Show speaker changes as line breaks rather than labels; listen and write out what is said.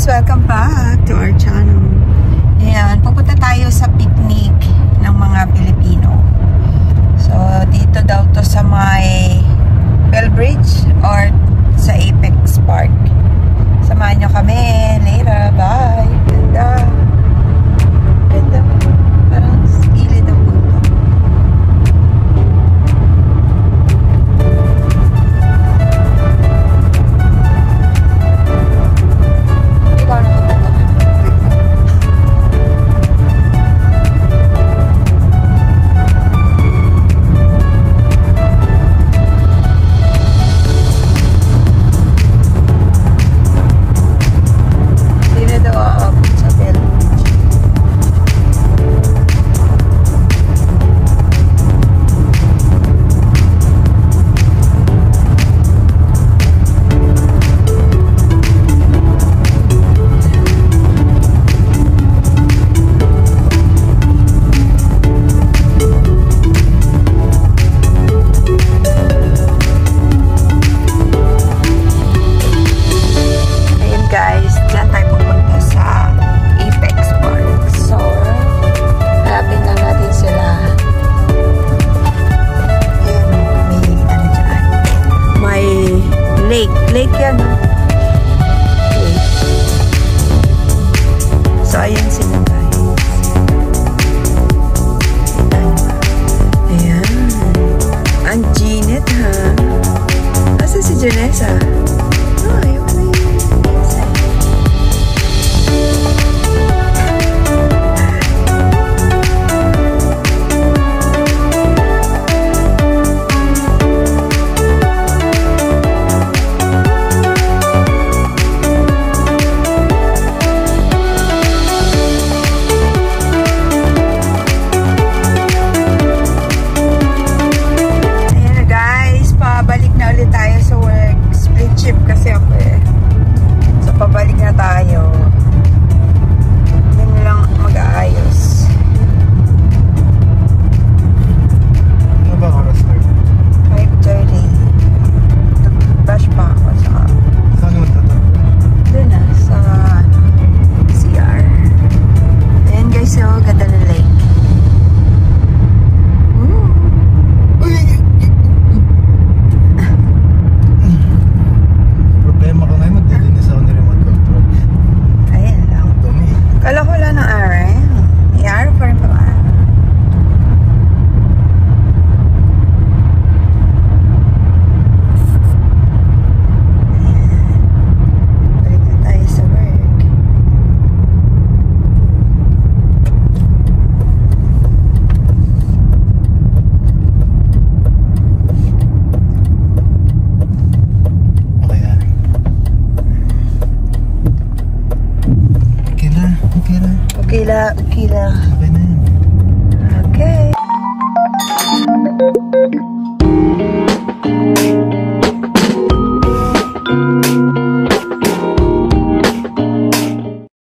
Welcome back to our channel. Ayan, pupunta tayo sa picnic ng mga Pilipino. So, dito daw to sa may Bellbridge or sa Apex Park. Samahan nyo kami later. Bye! Ganda! Ganda! Parang gilid ang punto. Lake yan. Okay. So, ayan sila guys. Ayan. Ang Jeanette ha. Asa si Janessa? Oh, ayaw na yun.